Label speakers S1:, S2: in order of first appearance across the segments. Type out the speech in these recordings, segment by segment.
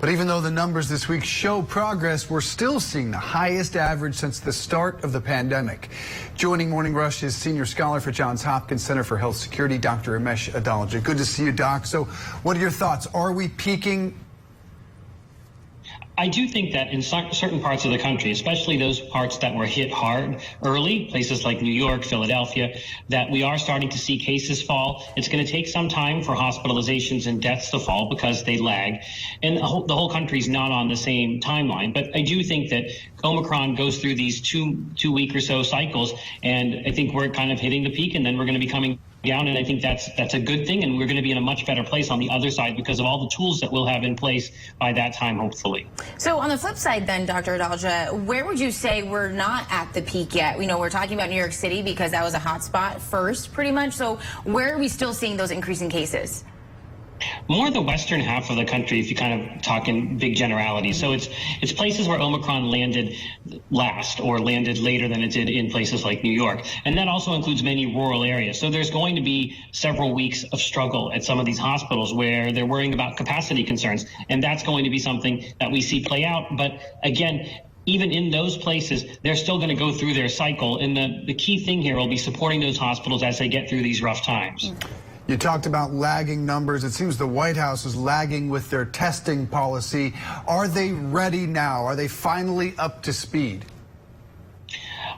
S1: But even though the numbers this week show progress, we're still seeing the highest average since the start of the pandemic. Joining Morning Rush is senior scholar for Johns Hopkins Center for Health Security, Dr. Ramesh Adalja. Good to see you, Doc. So what are your thoughts? Are we peaking?
S2: I do think that in certain parts of the country, especially those parts that were hit hard early, places like New York, Philadelphia, that we are starting to see cases fall. It's going to take some time for hospitalizations and deaths to fall because they lag. And the whole country's not on the same timeline. But I do think that Omicron goes through these two week or so cycles. And I think we're kind of hitting the peak, and then we're going to be coming down, and I think that's a good thing, and we're going to be in a much better place on the other side because of all the tools that we'll have in place by that time, hopefully.
S3: So on the flip side then, Dr. Adalja, where would you say we're not at the peak yet? We know we're talking about New York City because that was a hot spot first, pretty much. So where are we still seeing those increasing cases?
S2: More the western half of the country, if you kind of talk in big generalities. So it's places where Omicron landed last or landed later than it did in places like New York. And that also includes many rural areas. So there's going to be several weeks of struggle at some of these hospitals where they're worrying about capacity concerns. And that's going to be something that we see play out. But again, even in those places, they're still going to go through their cycle. And the key thing here will be supporting those hospitals as they get through these rough times.
S1: You talked about lagging numbers. It seems the White House is lagging with their testing policy. Are they ready now? Are they finally up to speed?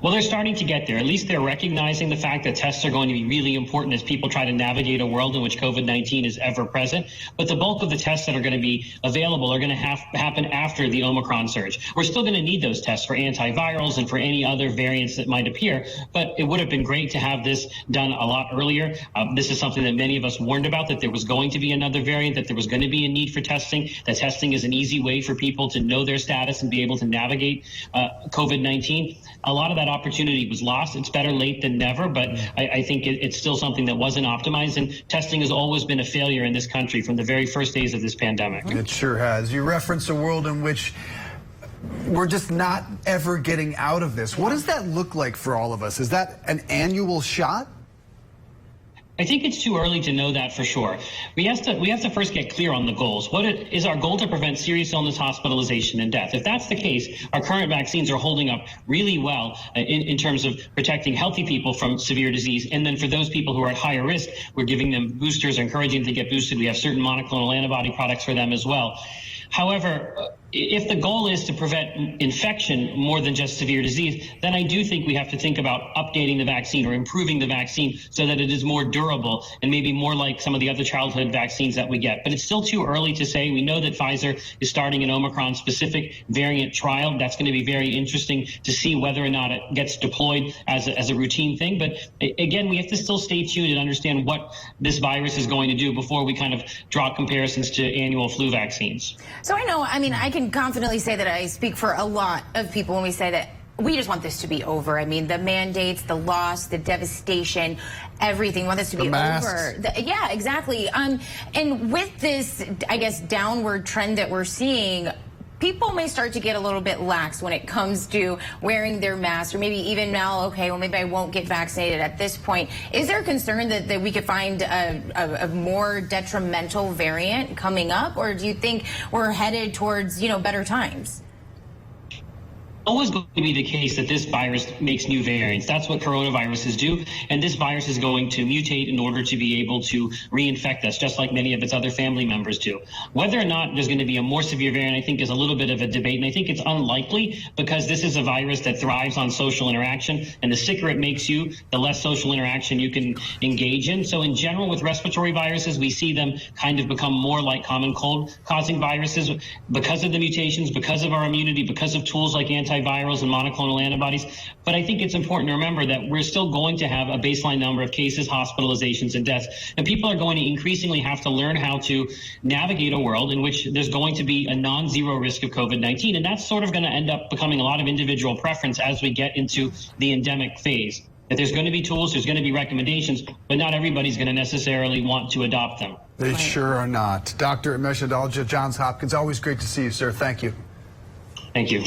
S2: Well, they're starting to get there. At least they're recognizing the fact that tests are going to be really important as people try to navigate a world in which COVID-19 is ever present. But the bulk of the tests that are going to be available are going to happen after the Omicron surge. We're still going to need those tests for antivirals and for any other variants that might appear. But it would have been great to have this done a lot earlier. This is something that many of us warned about, that there was going to be another variant, that there was going to be a need for testing, that testing is an easy way for people to know their status and be able to navigate COVID-19. A lot of that opportunity was lost. It's better late than never, but I think it's still something that wasn't optimized, and testing has always been a failure in this country from the very first days of this pandemic.
S1: It sure has. You reference a world in which we're just not ever getting out of this. What does that look like for all of us? Is that an annual shot?
S2: I think it's too early to know that for sure. We have to first get clear on the goals. Is our goal to prevent serious illness, hospitalization, and death? If that's the case, our current vaccines are holding up really well in terms of protecting healthy people from severe disease. And then for those people who are at higher risk, we're giving them boosters, encouraging them to get boosted. We have certain monoclonal antibody products for them as well. However, if the goal is to prevent infection more than just severe disease, then I do think we have to think about updating the vaccine or improving the vaccine so that it is more durable and maybe more like some of the other childhood vaccines that we get. But it's still too early to say. We know that Pfizer is starting an Omicron-specific variant trial. That's going to be very interesting to see whether or not it gets deployed as a routine thing. But again, we have to still stay tuned and understand what this virus is going to do before we kind of draw comparisons to annual flu vaccines.
S3: So I can confidently say that I speak for a lot of people when we say that we just want this to be over. I mean, the mandates, the loss, the devastation, everything. We want this to be over. Yeah, exactly. And with this, I guess, downward trend that we're seeing, people may start to get a little bit lax when it comes to wearing their masks, or maybe even now, okay, well, maybe I won't get vaccinated at this point. Is there a concern that we could find a more detrimental variant coming up, or do you think we're headed towards, better times?
S2: Always going to be the case that this virus makes new variants. That's what coronaviruses do. And this virus is going to mutate in order to be able to reinfect us, just like many of its other family members do. Whether or not there's going to be a more severe variant, I think, is a little bit of a debate. And I think it's unlikely because this is a virus that thrives on social interaction. And the sicker it makes you, the less social interaction you can engage in. So in general, with respiratory viruses, we see them kind of become more like common cold causing viruses because of the mutations, because of our immunity, because of tools like antivirals and monoclonal antibodies. But I think it's important to remember that we're still going to have a baseline number of cases, hospitalizations, and deaths. And people are going to increasingly have to learn how to navigate a world in which there's going to be a non-zero risk of COVID-19. And that's sort of going to end up becoming a lot of individual preference as we get into the endemic phase. That there's going to be tools, there's going to be recommendations, but not everybody's going to necessarily want to adopt them.
S1: They sure are not. Dr. Ramesh Adalja, Johns Hopkins, always great to see you, sir. Thank you.
S2: Thank you.